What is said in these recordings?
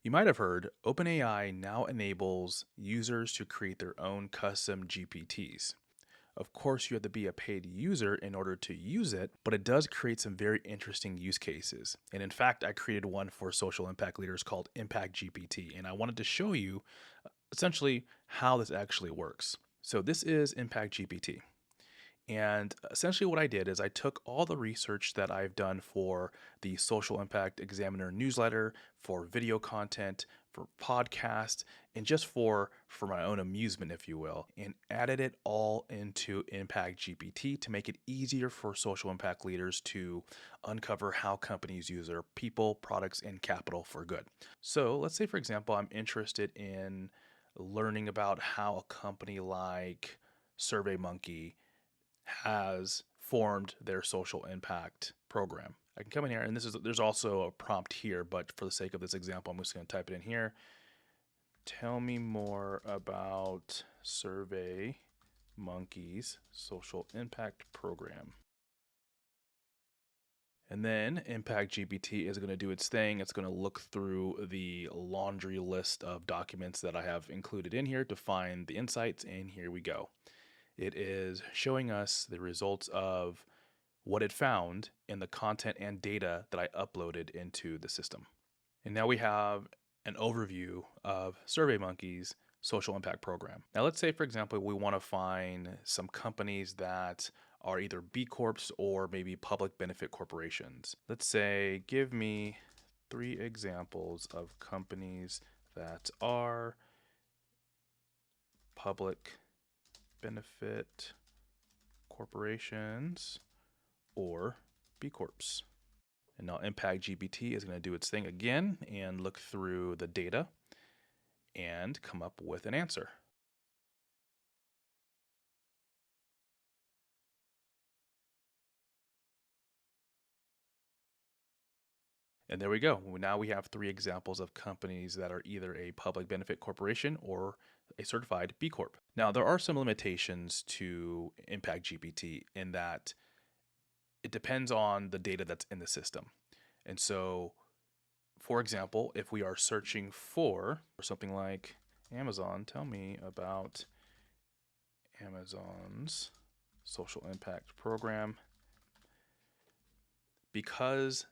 You might have heard OpenAI now enables users to create their own custom GPTs. Of course, you have to be a paid user in order to use it, but it does create some very interesting use cases. And in fact, I created one for social impact leaders called ImpactGPT, and I wanted to show you essentially how this actually works. So, this is ImpactGPT. And essentially, what I did is I took all the research that I've done for the Social Impact Examiner newsletter, for video content, for podcast, and just for my own amusement, if you will, and added it all into Impact GPT to make it easier for social impact leaders to uncover how companies use their people, products, and capital for good. So let's say, for example, I'm interested in learning about how a company like SurveyMonkey has formed their social impact program. I can come in here, and there's also a prompt here, but for the sake of this example, I'm just going to type it in here. Tell me more about Survey Monkey's social impact program. And then Impact GPT is going to do its thing. It's going to look through the laundry list of documents that I have included in here to find the insights, and here we go. It is showing us the results of what it found in the content and data that I uploaded into the system. And now we have an overview of SurveyMonkey's social impact program. Now, let's say, for example, we want to find some companies that are either B Corps or maybe public benefit corporations. Let's say, give me 3 examples of companies that are public benefit corporations or B Corps. And now Impact GPT is going to do its thing again and look through the data and come up with an answer. And there we go. Now we have 3 examples of companies that are either a public benefit corporation or a certified B Corp. Now, there are some limitations to Impact GPT in that it depends on the data that's in the system. And so, for example, if we are searching for something like Amazon, tell me about Amazon's social impact program. Because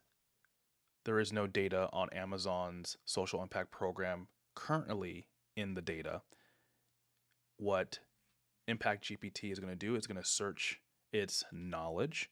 there is no data on Amazon's social impact program currently in the data, what Impact GPT is going to do is going to search its knowledge.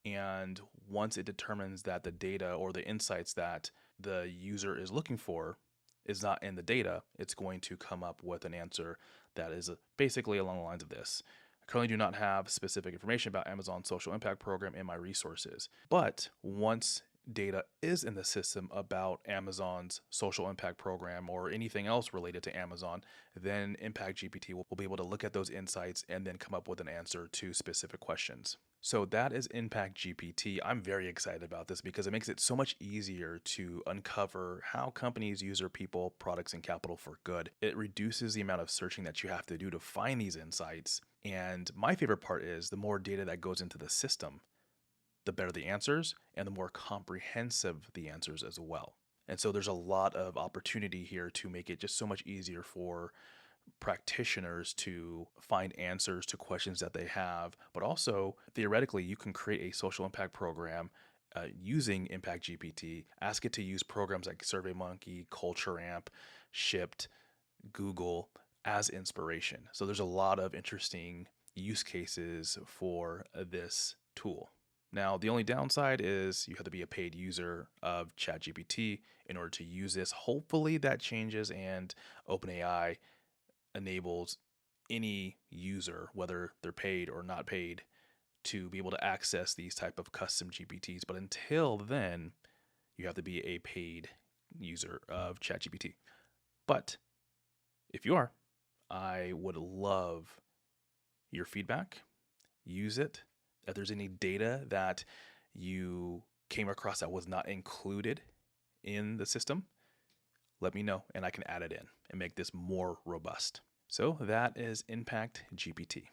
And once it determines that the data or the insights that the user is looking for is not in the data, it's going to come up with an answer that is basically along the lines of this. I currently do not have specific information about Amazon's social impact program in my resources. But once data is in the system about Amazon's social impact program or anything else related to Amazon, then Impact GPT will be able to look at those insights and then come up with an answer to specific questions. So that is Impact GPT. I'm very excited about this because it makes it so much easier to uncover how companies use their people, products, and capital for good. It reduces the amount of searching that you have to do to find these insights. And my favorite part is the more data that goes into the system, the better the answers and the more comprehensive the answers as well. And so there's a lot of opportunity here to make it just so much easier for practitioners to find answers to questions that they have. But also, theoretically, you can create a social impact program using Impact GPT, ask it to use programs like SurveyMonkey, Culture Amp, Shipped, Google as inspiration. So there's a lot of interesting use cases for this tool. Now, the only downside is you have to be a paid user of ChatGPT in order to use this. Hopefully that changes and OpenAI enables any user, whether they're paid or not paid, to be able to access these type of custom GPTs. But until then, you have to be a paid user of ChatGPT. But if you are, I would love your feedback. Use it. If there's any data that you came across that was not included in the system, let me know and I can add it in and make this more robust. So that is Impact GPT.